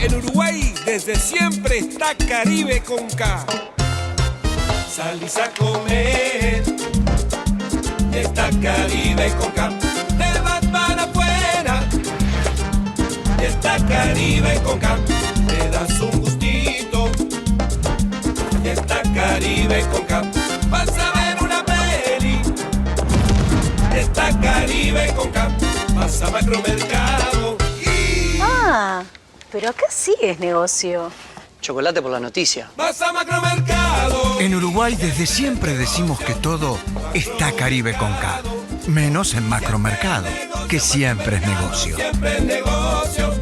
En Uruguay desde siempre está Caribe con K. Salís a comer, está Caribe con K. Te vas para afuera, está Caribe con K. Te das un gustito, está Caribe con K. Vas a ver una peli, está Caribe con K. Vas a Macromercado y... Pero acá sí es negocio. Chocolate por la noticia. Vas a Macromercado. En Uruguay desde siempre decimos que todo está Caribe con K. Menos en Macromercado, que siempre es negocio. Siempre es negocio.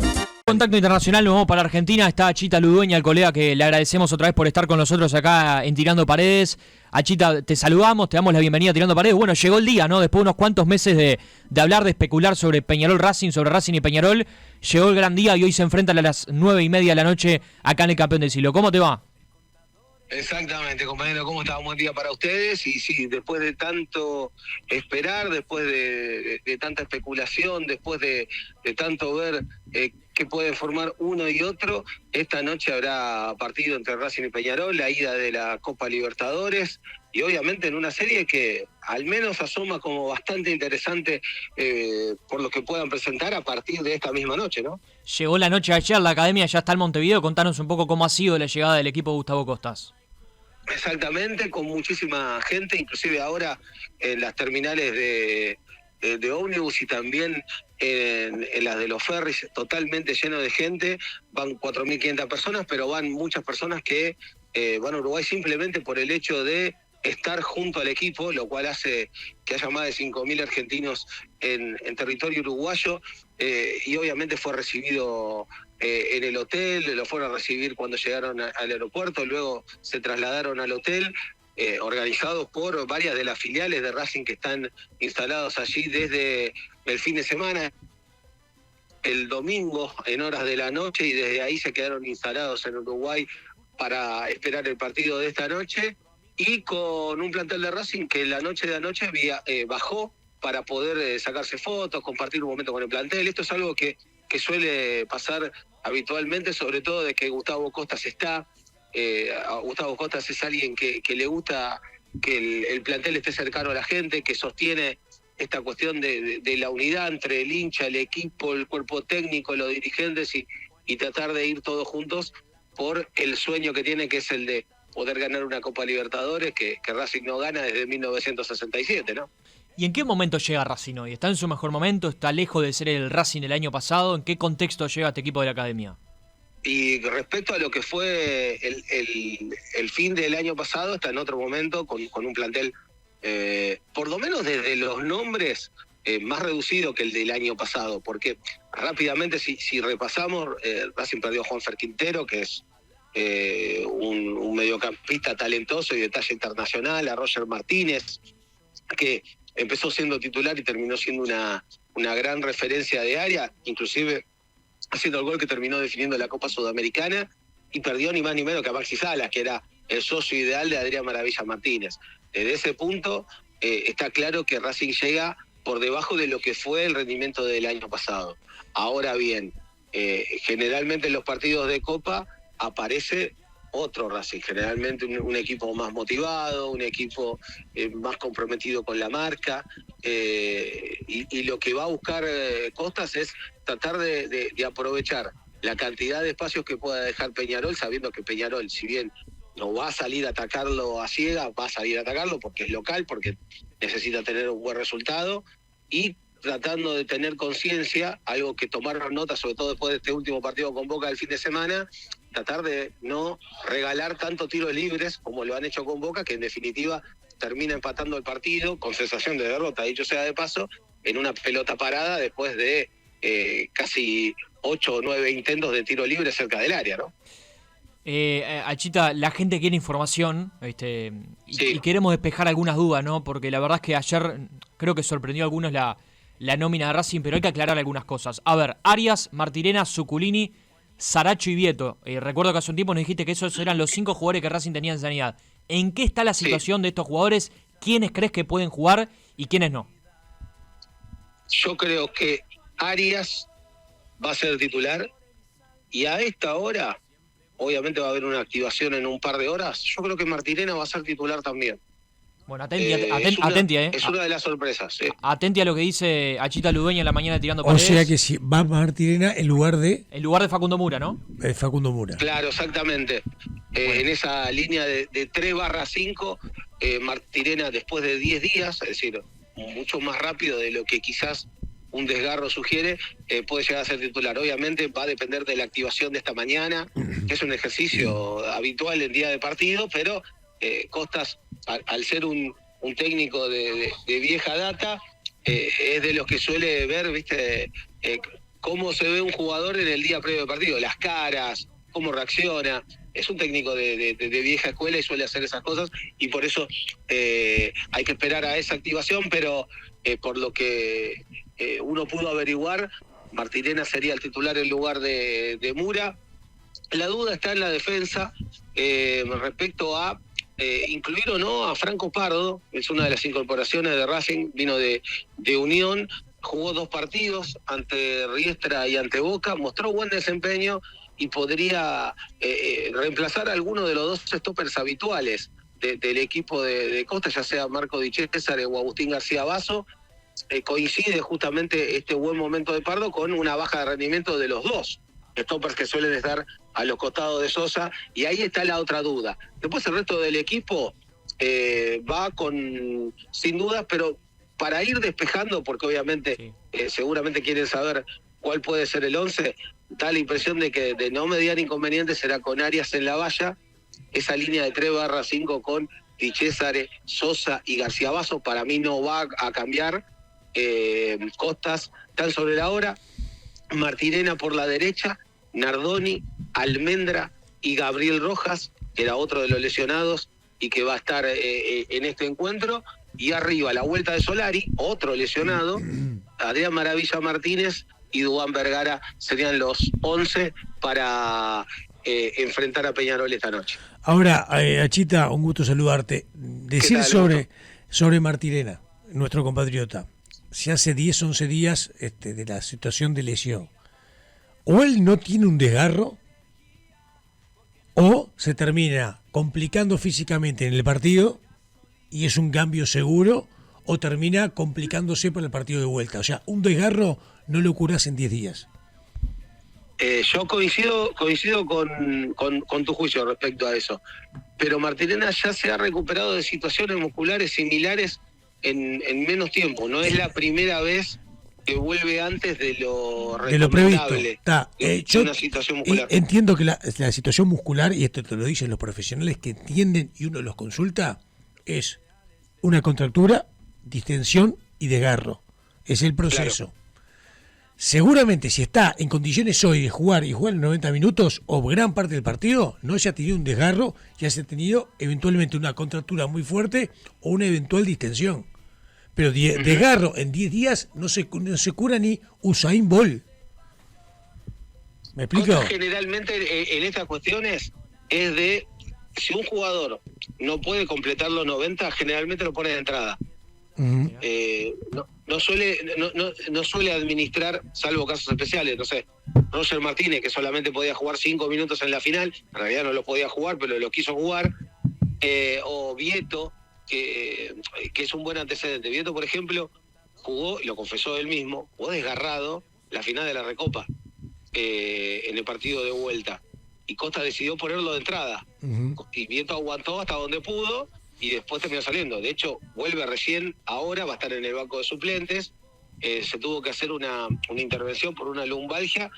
Contacto internacional, nos vamos para Argentina. Está Achita Ludueña, el colega que le agradecemos otra vez por estar con nosotros acá en Tirando Paredes. Achita, te saludamos, te damos la bienvenida a Tirando Paredes. Bueno, llegó el día, ¿no? Después de unos cuantos meses de hablar, de especular sobre Peñarol Racing, sobre Racing y Peñarol, llegó el gran día y hoy se enfrentan a las 9:30 de la noche acá en el Campeón del Siglo. ¿Cómo te va? Exactamente, compañero, ¿cómo está? Un buen día para ustedes. Y sí, después de tanto esperar, después de tanta especulación, después de tanto ver qué puede formar uno y otro, esta noche habrá partido entre Racing y Peñarol, la ida de la Copa Libertadores, y obviamente en una serie que al menos asoma como bastante interesante por lo que puedan presentar a partir de esta misma noche, ¿no? Llegó la noche de ayer, la academia ya está en Montevideo. Contanos un poco cómo ha sido la llegada del equipo de Gustavo Costas. Exactamente, con muchísima gente, inclusive ahora en las terminales de ómnibus y también en las de los ferries, totalmente lleno de gente. Van 4.500 personas, pero van muchas personas que van a Uruguay simplemente por el hecho de estar junto al equipo, lo cual hace que haya más de 5.000 argentinos en territorio uruguayo, y obviamente fue recibido en el hotel, lo fueron a recibir cuando llegaron al aeropuerto, luego se trasladaron al hotel, organizados por varias de las filiales de Racing que están instalados allí desde el fin de semana, el domingo en horas de la noche, y desde ahí se quedaron instalados en Uruguay para esperar el partido de esta noche, y con un plantel de Racing que la noche de anoche bajó para poder sacarse fotos, compartir un momento con el plantel. Esto es algo que suele pasar habitualmente, sobre todo de que Gustavo Costas está. Gustavo Costas es alguien que le gusta que el plantel esté cercano a la gente, que sostiene esta cuestión de la unidad entre el hincha, el equipo, el cuerpo técnico, los dirigentes, y tratar de ir todos juntos por el sueño que tiene, que es el de poder ganar una Copa Libertadores que Racing no gana desde 1967, ¿no? ¿Y en qué momento llega Racing hoy? ¿Está en su mejor momento? ¿Está lejos de ser el Racing del año pasado? ¿En qué contexto llega este equipo de la academia? Y respecto a lo que fue el fin del año pasado, está en otro momento con un plantel, por lo menos desde los nombres, más reducido que el del año pasado, porque rápidamente, si repasamos, Racing perdió a Juanfer Quintero, que es un mediocampista talentoso y de talla internacional, a Roger Martínez, que empezó siendo titular y terminó siendo una gran referencia de área, inclusive haciendo el gol que terminó definiendo la Copa Sudamericana, y perdió ni más ni menos que a Maxi Salas, que era el socio ideal de Adrián Maravilla Martínez. Desde ese punto está claro que Racing llega por debajo de lo que fue el rendimiento del año pasado. Ahora bien, generalmente en los partidos de Copa aparece otro Racing, generalmente un equipo más motivado, un equipo más comprometido con la marca, y lo que va a buscar Costas es tratar de aprovechar la cantidad de espacios que pueda dejar Peñarol, sabiendo que Peñarol, si bien no va a salir a atacarlo a ciegas, va a salir a atacarlo porque es local, porque necesita tener un buen resultado, y tratando de tener conciencia, algo que tomaron nota, sobre todo después de este último partido con Boca del fin de semana, tratar de no regalar tanto tiros libres como lo han hecho con Boca, que en definitiva termina empatando el partido con sensación de derrota, dicho sea de paso, en una pelota parada después de casi 8 o 9 intentos de tiro libre cerca del área, ¿no? Achita, la gente quiere información, sí. Y queremos despejar algunas dudas, ¿no? Porque la verdad es que ayer creo que sorprendió a algunos la nómina de Racing, pero hay que aclarar algunas cosas. A ver, Arias, Martirena, Zuculini, Saracho y Vieto. Recuerdo que hace un tiempo nos dijiste que esos eran los 5 jugadores que Racing tenía en sanidad. ¿En qué está la situación de estos jugadores? ¿Quiénes crees que pueden jugar y quiénes no? Yo creo que Arias va a ser titular, Y a esta hora, obviamente va a haber una activación en un par de horas. Yo creo que Martirena va a ser titular también. Bueno, atenti, Es una de las sorpresas. Atenti a lo que dice Achita Ludueña en la mañana tirando O paredes. sea que si va Martirena en lugar de En lugar de Facundo Mura, ¿no? Facundo Mura. Claro, exactamente. En esa línea de 3/5, Martirena después de 10 días, es decir, mucho más rápido de lo que quizás un desgarro sugiere, puede llegar a ser titular. Obviamente va a depender de la activación de esta mañana, que es un ejercicio habitual en día de partido, pero Costas, al ser un técnico de vieja data, es de los que suele ver, ¿viste? Cómo se ve un jugador en el día previo de partido, las caras, cómo reacciona. Es un técnico de vieja escuela y suele hacer esas cosas, y por eso hay que esperar a esa activación, pero por lo que uno pudo averiguar, Martirena sería el titular en lugar de Mura. La duda está en la defensa respecto a incluir o no a Franco Pardo. Es una de las incorporaciones de Racing, vino de Unión, jugó 2 partidos ante Riestra y ante Boca, mostró buen desempeño y podría reemplazar a alguno de los 2 stoppers habituales del equipo de Costa, ya sea Marco Di César o Agustín García Basso. Coincide justamente este buen momento de Pardo con una baja de rendimiento de los 2 stoppers que suelen estar a los costados de Sosa, y ahí está la otra duda. Después el resto del equipo va sin dudas, pero para ir despejando, porque obviamente seguramente quieren saber cuál puede ser el 11, da la impresión de que de no mediar inconveniente será con Arias en la valla, esa línea de 3/5 con Di César, Sosa y García Basso, para mí no va a cambiar. Costas están sobre la hora, Martirena por la derecha, Nardoni, Almendra y Gabriel Rojas, que era otro de los lesionados y que va a estar en este encuentro, y arriba la vuelta de Solari, otro lesionado, Adrián Maravilla Martínez y Duván Vergara serían los 11 para enfrentar a Peñarol esta noche. Ahora, Achita, un gusto saludarte. Decir sobre Martirena, nuestro compatriota, si hace 10, 11 días de la situación de lesión, o él no tiene un desgarro, o se termina complicando físicamente en el partido y es un cambio seguro, o termina complicándose para el partido de vuelta. O sea, un desgarro no lo curás en 10 días. Yo coincido con tu juicio respecto a eso, pero Martirena ya se ha recuperado de situaciones musculares similares en menos tiempo. No es la primera vez que vuelve antes de lo previsto. Yo una situación muscular. Entiendo que la situación muscular, y esto te lo dicen los profesionales que entienden y uno los consulta, es una contractura, distensión y desgarro. Es el proceso. Claro. Seguramente si está en condiciones hoy de jugar y jugar en 90 minutos o gran parte del partido, no se ha tenido un desgarro, ya se ha tenido eventualmente una contractura muy fuerte o una eventual distensión. Pero desgarro en 10 días no se cura ni Usain Bolt. ¿Me explico? Generalmente en estas cuestiones es de, si un jugador no puede completar los 90, generalmente lo pone de entrada. Uh-huh. No suele administrar, salvo casos especiales, no sé, Roger Martínez, que solamente podía jugar 5 minutos en la final, en realidad no lo podía jugar, pero lo quiso jugar, o Vieto, que es un buen antecedente. Vieto, por ejemplo, jugó, y lo confesó él mismo, jugó desgarrado la final de la Recopa, en el partido de vuelta, y Costa decidió ponerlo de entrada. Uh-huh. Y Vieto aguantó hasta donde pudo y después terminó saliendo. De hecho, vuelve recién ahora, va a estar en el banco de suplentes. Se tuvo que hacer una intervención por una lumbalgia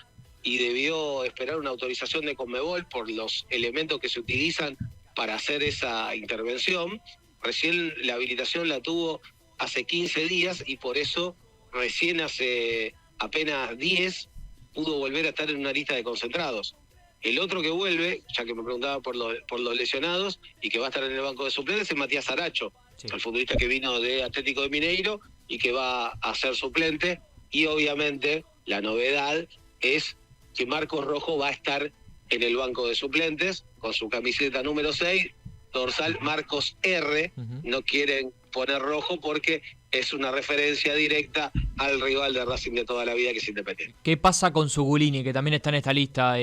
y debió esperar una autorización de Conmebol por los elementos que se utilizan para hacer esa intervención. Recién la habilitación la tuvo hace 15 días y por eso recién hace apenas 10 pudo volver a estar en una lista de concentrados. El otro que vuelve, ya que me preguntaba por los lesionados y que va a estar en el banco de suplentes, es Matías Aracho, sí, el futbolista que vino de Atlético de Mineiro y que va a ser suplente. Y obviamente la novedad es que Marcos Rojo va a estar en el banco de suplentes con su camiseta número 6, dorsal Marcos R. Uh-huh. No quieren poner rojo porque es una referencia directa al rival de Racing de toda la vida, que es Independiente. ¿Qué pasa con Sugulini, que también está en esta lista?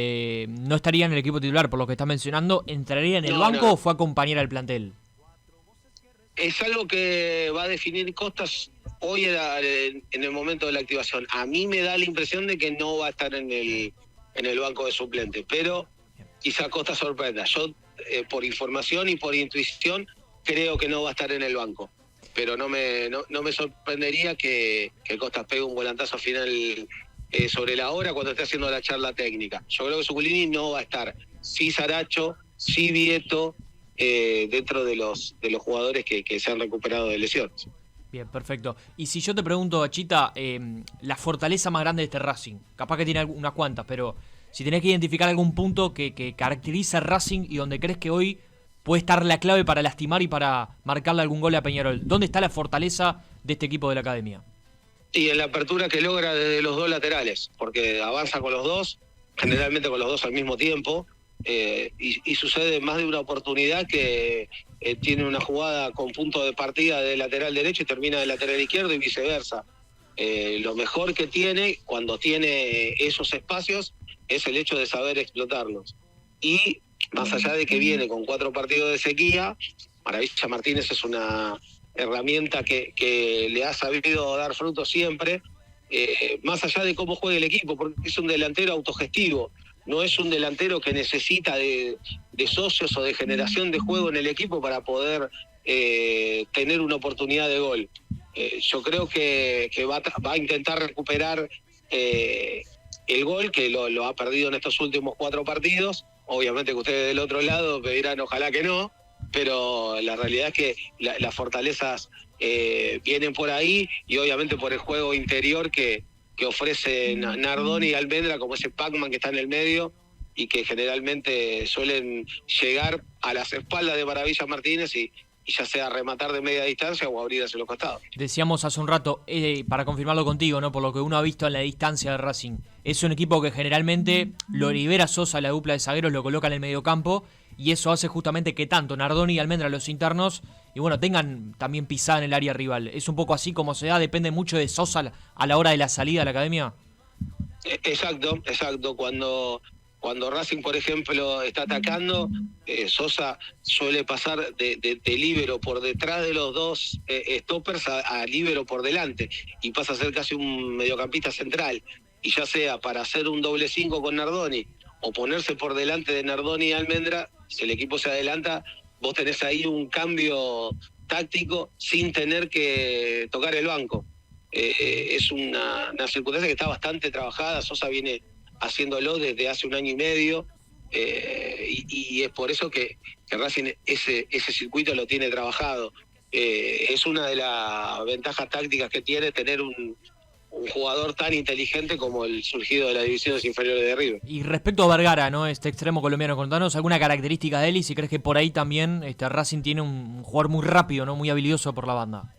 ¿No estaría en el equipo titular por lo que está mencionando? ¿Entraría en el banco o fue a acompañar al plantel? Es algo que va a definir Costas hoy en el momento de la activación. A mí me da la impresión de que no va a estar en el banco de suplentes, pero quizá Costas sorprenda. Yo, por información y por intuición, creo que no va a estar en el banco. Pero no me sorprendería que Costas pegue un volantazo final sobre la hora cuando esté haciendo la charla técnica. Yo creo que Zuculini no va a estar. Sí Saracho, sí Vieto, dentro de los jugadores que se han recuperado de lesiones. Bien, perfecto. Y si yo te pregunto, Achita, la fortaleza más grande de este Racing, capaz que tiene unas cuantas, pero si tenés que identificar algún punto que caracteriza a Racing y donde crees que hoy puede estar la clave para lastimar y para marcarle algún gol a Peñarol, ¿dónde está la fortaleza de este equipo de la academia? Y en la apertura que logra desde los dos laterales, porque avanza con los dos, generalmente con los dos al mismo tiempo, y sucede más de una oportunidad que tiene una jugada con punto de partida de lateral derecho y termina de lateral izquierdo y viceversa. Lo mejor que tiene cuando tiene esos espacios es el hecho de saber explotarlos. Y más allá de que viene con 4 partidos de sequía, Maravilla Martínez es una herramienta que le ha sabido dar fruto siempre, más allá de cómo juegue el equipo, porque es un delantero autogestivo, no es un delantero que necesita de socios o de generación de juego en el equipo para poder tener una oportunidad de gol. Yo creo que va a intentar recuperar el gol, que lo ha perdido en estos últimos 4 partidos. Obviamente que ustedes del otro lado me dirán ojalá que no, pero la realidad es que las fortalezas vienen por ahí, y obviamente por el juego interior que ofrecen Nardoni y Almendra, como ese Pac-Man que está en el medio y que generalmente suelen llegar a las espaldas de Maravilla Martínez y ya sea rematar de media distancia o abrir hacia los costados. Decíamos hace un rato, para confirmarlo contigo, ¿no? Por lo que uno ha visto en la distancia de Racing, es un equipo que generalmente lo libera Sosa, la dupla de zagueros, lo coloca en el mediocampo, y eso hace justamente que tanto Nardoni y Almendra, los internos, y bueno, tengan también pisada en el área rival. ¿Es un poco así como se da? ¿Depende mucho de Sosa a la hora de la salida de la academia? Exacto. Cuando Racing, por ejemplo, está atacando, Sosa suele pasar de líbero por detrás de los dos stoppers a líbero por delante, y pasa a ser casi un mediocampista central. Y ya sea para hacer un doble 5 con Nardoni o ponerse por delante de Nardoni y Almendra, si el equipo se adelanta, vos tenés ahí un cambio táctico sin tener que tocar el banco. Es una circunstancia que está bastante trabajada. Sosa viene haciéndolo desde hace 1 año y medio, y es por eso que Racing ese circuito lo tiene trabajado. Es una de las ventajas tácticas que tiene tener un jugador tan inteligente como el surgido de las divisiones inferiores de River. Y respecto a Vergara, ¿no? Este extremo colombiano, contanos alguna característica de él y si crees que por ahí también Racing tiene un jugador muy rápido, ¿no? Muy habilidoso por la banda.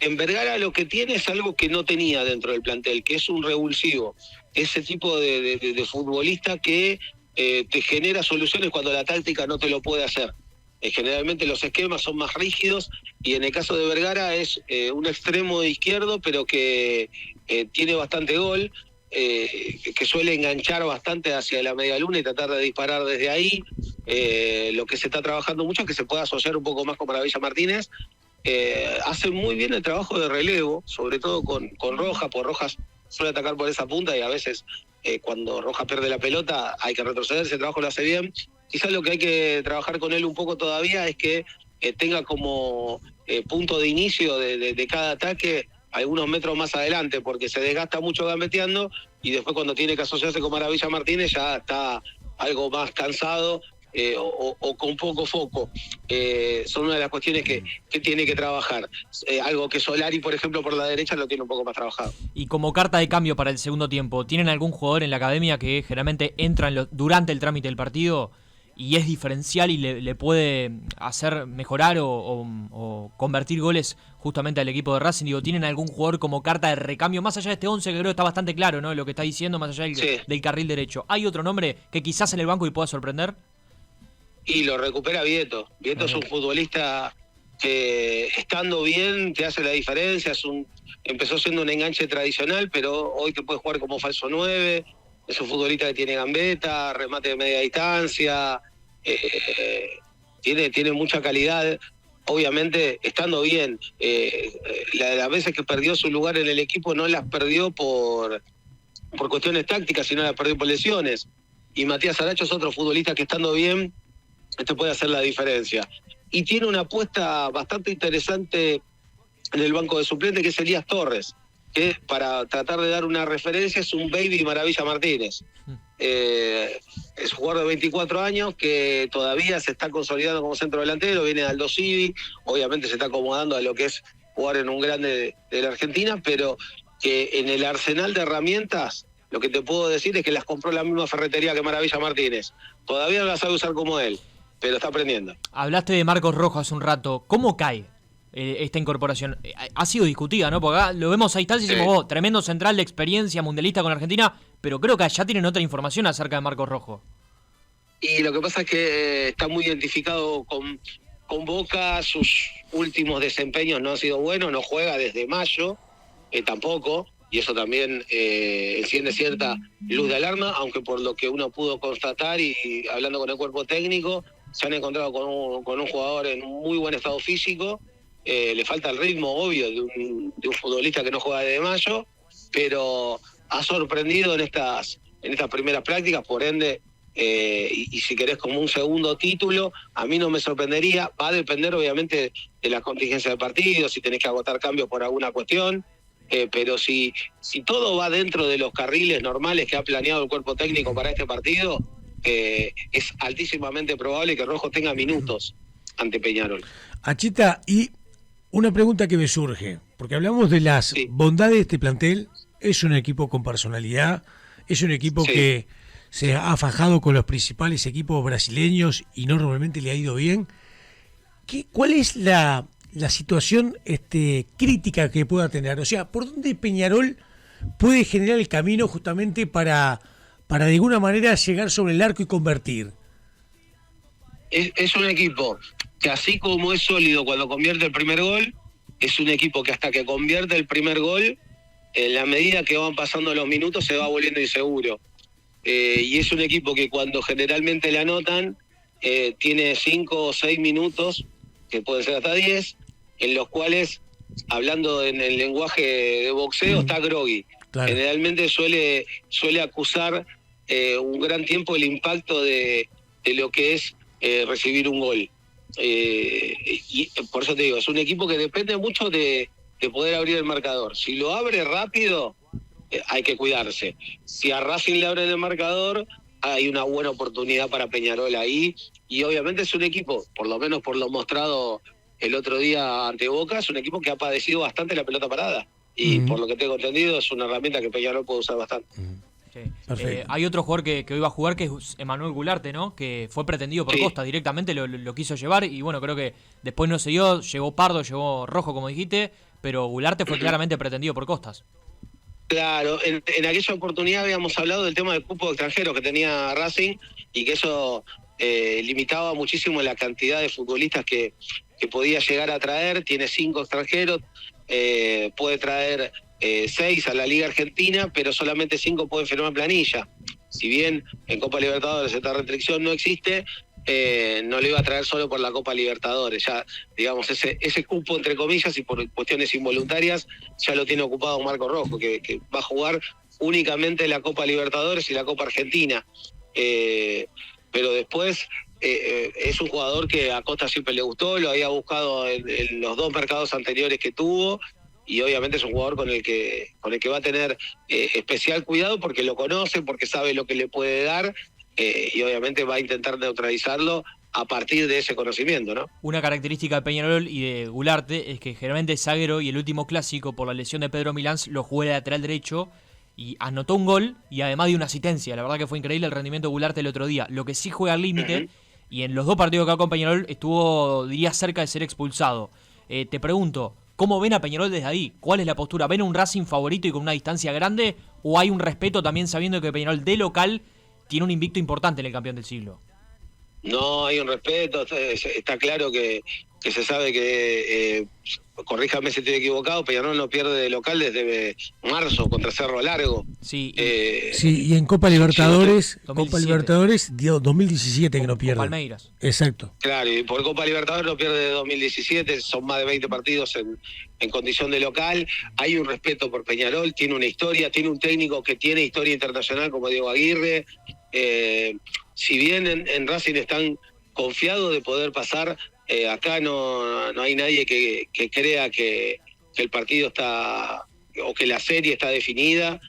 En Vergara lo que tiene es algo que no tenía dentro del plantel, que es un revulsivo. Ese tipo de futbolista que te genera soluciones cuando la táctica no te lo puede hacer. Generalmente los esquemas son más rígidos, y en el caso de Vergara es un extremo de izquierdo, pero que tiene bastante gol, que suele enganchar bastante hacia la media luna y tratar de disparar desde ahí. Lo que se está trabajando mucho es que se pueda asociar un poco más con Maravilla Martínez. Hace muy bien el trabajo de relevo, sobre todo con Rojas, porque Rojas suele atacar por esa punta y a veces cuando Rojas pierde la pelota hay que retroceder. Ese trabajo lo hace bien. Quizás lo que hay que trabajar con él un poco todavía es que tenga como punto de inicio de cada ataque algunos metros más adelante, porque se desgasta mucho gambeteando y después cuando tiene que asociarse con Maravilla Martínez ya está algo más cansado o con poco foco. Son una de las cuestiones que tiene que trabajar. Algo que Solari, por ejemplo, por la derecha lo tiene un poco más trabajado. Y como carta de cambio para el segundo tiempo, ¿tienen algún jugador en la academia que generalmente entra durante el trámite del partido y es diferencial y le puede hacer mejorar o convertir goles justamente al equipo de Racing? Digo, ¿tienen algún jugador como carta de recambio? Más allá de este 11, que creo que está bastante claro, ¿no? Lo que está diciendo, más allá del carril derecho. ¿Hay otro nombre que quizás en el banco y pueda sorprender? Y lo recupera Vieto. Vieto es un futbolista estando bien te hace la diferencia. Empezó siendo un enganche tradicional, pero hoy te puede jugar como falso 9. Es un futbolista que tiene gambeta, remate de media distancia, tiene mucha calidad. Obviamente, estando bien, las veces que perdió su lugar en el equipo no las perdió por cuestiones tácticas, sino las perdió por lesiones. Y Matías Aracho es otro futbolista que estando bien, te puede hacer la diferencia. Y tiene una apuesta bastante interesante en el banco de suplentes, que es Elías Torres, que para tratar de dar una referencia es un baby Maravilla Martínez. Es un jugador de 24 años que todavía se está consolidando como centro delantero, viene de Aldo Civi, obviamente se está acomodando a lo que es jugar en un grande de la Argentina, pero que en el arsenal de herramientas, lo que te puedo decir es que las compró la misma ferretería que Maravilla Martínez. Todavía no las sabe usar como él, pero está aprendiendo. Hablaste de Marcos Rojo hace un rato. ¿Cómo cae esta incorporación? Ha sido discutida, ¿no? Porque acá lo vemos a distancia y decimos, tremendo central de experiencia mundialista con Argentina, pero creo que allá tienen otra información acerca de Marcos Rojo. Y lo que pasa es que está muy identificado con Boca, sus últimos desempeños no han sido buenos, no juega desde mayo, tampoco, y eso también enciende cierta luz de alarma, aunque por lo que uno pudo constatar y hablando con el cuerpo técnico, se han encontrado con un jugador en muy buen estado físico. Le falta el ritmo, obvio, de un futbolista que no juega desde mayo, pero ha sorprendido en estas primeras prácticas, por ende, y si querés como un segundo título, a mí no me sorprendería. Va a depender obviamente de la contingencia del partido, si tenés que agotar cambios por alguna cuestión, pero si todo va dentro de los carriles normales que ha planeado el cuerpo técnico para este partido, es altísimamente probable que Rojo tenga minutos ante Peñarol. Achita, y una pregunta que me surge, porque hablamos de las bondades de este plantel. Es un equipo con personalidad, es un equipo que se ha fajado con los principales equipos brasileños y normalmente le ha ido bien. ¿Cuál es la situación crítica que pueda tener? O sea, ¿por dónde Peñarol puede generar el camino justamente para de alguna manera llegar sobre el arco y convertir? Es un equipo que así como es sólido cuando convierte el primer gol, es un equipo que hasta que convierte el primer gol, en la medida que van pasando los minutos se va volviendo inseguro. Y es un equipo que cuando generalmente le anotan, tiene 5 o 6 minutos, que pueden ser hasta 10, en los cuales, hablando en el lenguaje de boxeo, está groggy. Claro. Generalmente suele acusar un gran tiempo el impacto de lo que es recibir un gol. Y por eso te digo, es un equipo que depende mucho de poder abrir el marcador. Si lo abre rápido, hay que cuidarse. Si a Racing le abren el marcador, hay una buena oportunidad para Peñarol ahí. Y obviamente es un equipo, por lo menos por lo mostrado el otro día ante Boca, es un equipo que ha padecido bastante la pelota parada. Y por lo que tengo entendido, es una herramienta que Peñarol puede usar bastante. Sí. Hay otro jugador que hoy va a jugar, que es Emanuel Gularte, ¿no? Que fue pretendido por Costa, directamente lo quiso llevar y bueno, creo que después no se dio, llegó Pardo, llegó Rojo, como dijiste, pero Gularte fue claramente pretendido por Costas. Claro, en aquella oportunidad habíamos hablado del tema del cupo de extranjeros que tenía Racing y que eso limitaba muchísimo la cantidad de futbolistas que podía llegar a traer. Tiene 5 extranjeros, puede traer 6 a la Liga Argentina, pero solamente 5 pueden firmar planilla. Si bien en Copa Libertadores esta restricción no existe, no lo iba a traer solo por la Copa Libertadores. Ya, digamos, ese cupo, entre comillas, y por cuestiones involuntarias, ya lo tiene ocupado Marco Rojo, que va a jugar únicamente la Copa Libertadores y la Copa Argentina. Pero después es un jugador que a Costa siempre le gustó, lo había buscado en los 2 mercados anteriores que tuvo, y obviamente es un jugador con el que va a tener especial cuidado porque lo conoce, porque sabe lo que le puede dar, y obviamente va a intentar neutralizarlo a partir de ese conocimiento, ¿no? Una característica de Peñarol y de Gularte es que generalmente Zaguero y el último clásico por la lesión de Pedro Milán lo jugó de lateral derecho y anotó un gol y además dio una asistencia. La verdad que fue increíble el rendimiento de Gularte el otro día. Lo que sí juega al límite, y en los 2 partidos que ha con Peñarol estuvo, diría, cerca de ser expulsado. Te pregunto, ¿cómo ven a Peñarol desde ahí? ¿Cuál es la postura? ¿Ven un Racing favorito y con una distancia grande? ¿O hay un respeto también sabiendo que Peñarol de local tiene un invicto importante en el campeón del siglo? No hay un respeto, está claro que se sabe que, corríjame si estoy equivocado, Peñarol no pierde de local desde marzo contra Cerro Largo. Sí, Sí, y en Copa Libertadores, 2017. Copa Libertadores, 2017 que no pierde. Palmeiras. Exacto. Claro, y por Copa Libertadores no pierde de 2017, son más de 20 partidos en condición de local. Hay un respeto por Peñarol, tiene una historia, tiene un técnico que tiene historia internacional como Diego Aguirre. Si bien en Racing están confiados de poder pasar, acá no hay nadie que crea que el partido está, o que la serie está definida.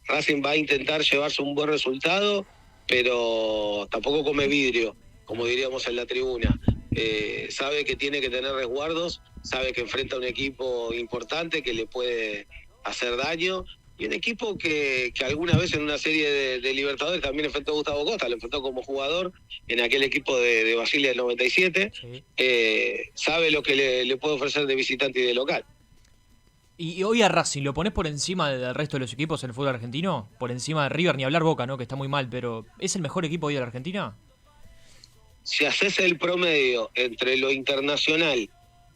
Racing va a intentar llevarse un buen resultado, pero tampoco come vidrio, como diríamos en la tribuna. Sabe que tiene que tener resguardos, sabe que enfrenta a un equipo importante que le puede hacer daño, y un equipo que alguna vez en una serie de Libertadores también enfrentó a Gustavo Costa, lo enfrentó como jugador en aquel equipo de Basilia del 97, Sí. Sabe lo que le puede ofrecer de visitante y de local. Y hoy a Racing, ¿lo pones por encima del resto de los equipos en el fútbol argentino? Por encima de River, ni hablar Boca, ¿no? Que está muy mal, pero ¿es el mejor equipo hoy de la Argentina? Si haces el promedio entre lo internacional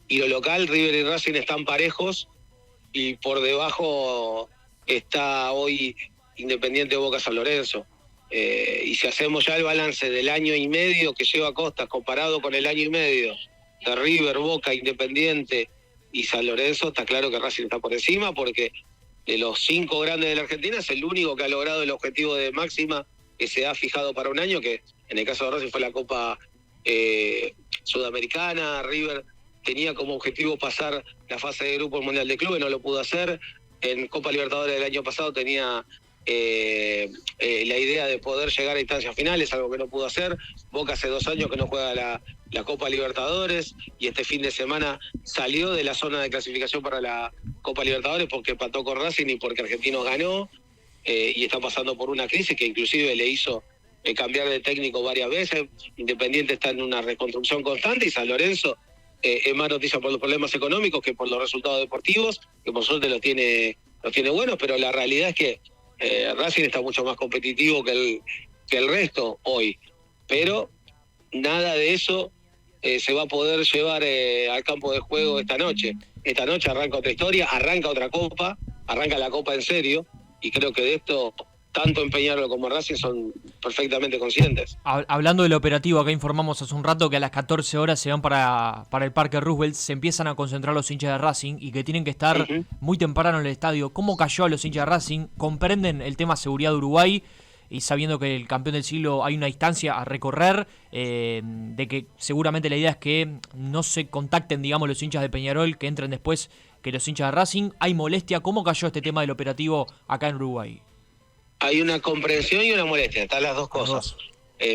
y lo local, River y Racing están parejos, y por debajo está hoy Independiente, Boca, San Lorenzo. Y si hacemos ya el balance del año y medio que lleva Costa comparado con el año y medio de River, Boca, Independiente y San Lorenzo, está claro que Racing está por encima, porque de los 5 grandes de la Argentina es el único que ha logrado el objetivo de máxima que se ha fijado para un año, que en el caso de Racing fue la Copa Sudamericana. River tenía como objetivo pasar la fase de grupo del Mundial de Clubes, no lo pudo hacer. En Copa Libertadores del año pasado tenía la idea de poder llegar a instancias finales, algo que no pudo hacer. Boca hace 2 años que no juega la Copa Libertadores, y este fin de semana salió de la zona de clasificación para la Copa Libertadores porque empató con Racing y porque Argentinos ganó, y está pasando por una crisis que inclusive le hizo cambiar de técnico varias veces. Independiente está en una reconstrucción constante, y San Lorenzo es más noticia por los problemas económicos que por los resultados deportivos, que por suerte los tiene buenos, pero la realidad es que Racing está mucho más competitivo que el resto hoy, pero nada de eso se va a poder llevar al campo de juego esta noche. Esta noche arranca otra historia, arranca otra copa, arranca la copa en serio, y creo que de esto tanto en Peñarol como en Racing son perfectamente conscientes. Hablando del operativo, acá informamos hace un rato que a las 14 horas se van para el Parque Roosevelt, se empiezan a concentrar los hinchas de Racing y que tienen que estar muy temprano en el estadio. ¿Cómo cayó a los hinchas de Racing? ¿Comprenden el tema seguridad de Uruguay? Y sabiendo que el campeón del siglo hay una distancia a recorrer, de que seguramente la idea es que no se contacten, digamos, los hinchas de Peñarol, que entren después que los hinchas de Racing. ¿Hay molestia? ¿Cómo cayó este tema del operativo acá en Uruguay? Hay una comprensión y una molestia, están las dos cosas.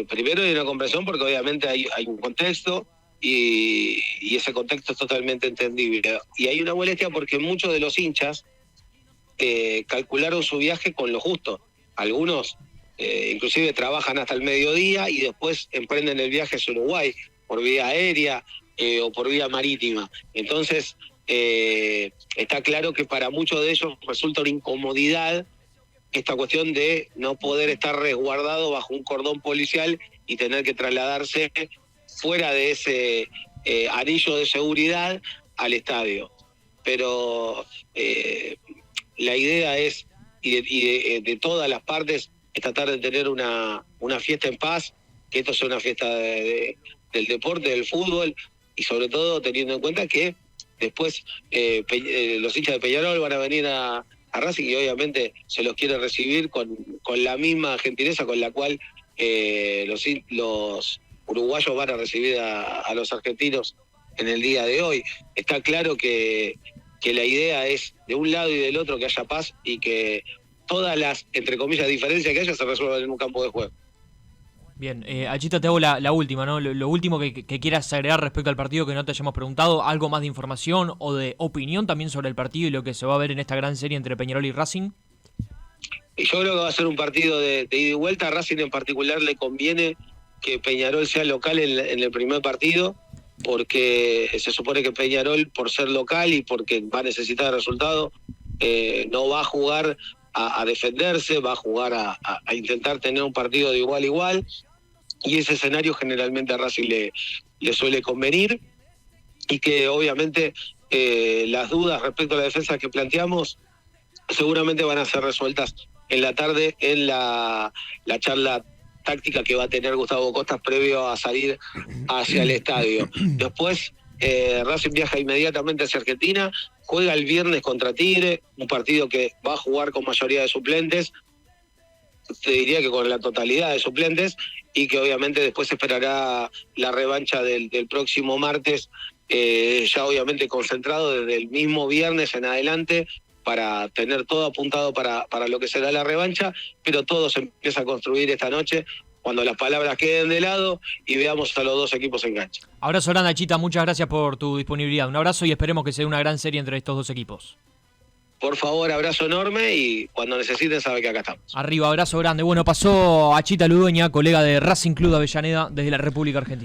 Primero hay una comprensión porque obviamente hay un contexto, y ese contexto es totalmente entendible. Y hay una molestia porque muchos de los hinchas calcularon su viaje con lo justo. Algunos inclusive trabajan hasta el mediodía y después emprenden el viaje hacia Uruguay por vía aérea o por vía marítima. Entonces está claro que para muchos de ellos resulta una incomodidad esta cuestión de no poder estar resguardado bajo un cordón policial y tener que trasladarse fuera de ese anillo de seguridad al estadio. Pero la idea es, y de todas las partes, es tratar de tener una fiesta en paz, que esto sea una fiesta del deporte, del fútbol, y sobre todo teniendo en cuenta que después los hinchas de Peñarol van a venir a Racing, y obviamente se los quiere recibir con la misma gentileza con la cual los uruguayos van a recibir a los argentinos en el día de hoy. Está claro que la idea es, de un lado y del otro, que haya paz y que todas las, entre comillas, diferencias que haya se resuelvan en un campo de juego. Bien, Achita, te hago la última, ¿no? Lo último que quieras agregar respecto al partido que no te hayamos preguntado, algo más de información o de opinión también sobre el partido y lo que se va a ver en esta gran serie entre Peñarol y Racing. Y yo creo que va a ser un partido de ida y vuelta. A Racing en particular le conviene que Peñarol sea local en el primer partido, porque se supone que Peñarol, por ser local y porque va a necesitar el resultado, no va a jugar a defenderse, va a jugar a intentar tener un partido de igual a igual. y ese escenario generalmente a Racing le suele convenir, y que obviamente las dudas respecto a la defensa que planteamos seguramente van a ser resueltas en la tarde en la charla táctica que va a tener Gustavo Costas previo a salir hacia el estadio. Después Racing viaja inmediatamente hacia Argentina, juega el viernes contra Tigre, un partido que va a jugar con mayoría de suplentes, te diría que con la totalidad de suplentes, y que obviamente después esperará la revancha del próximo martes, ya obviamente concentrado desde el mismo viernes en adelante, para tener todo apuntado para lo que será la revancha, pero todo se empieza a construir esta noche, cuando las palabras queden de lado y veamos a los dos equipos en cancha. Abrazo grande, Chita, muchas gracias por tu disponibilidad. Un abrazo y esperemos que sea una gran serie entre estos dos equipos. Por favor, abrazo enorme, y cuando necesiten sabe que acá estamos. Arriba, abrazo grande. Bueno, pasó Achita Ludueña, colega de Racing Club de Avellaneda desde la República Argentina.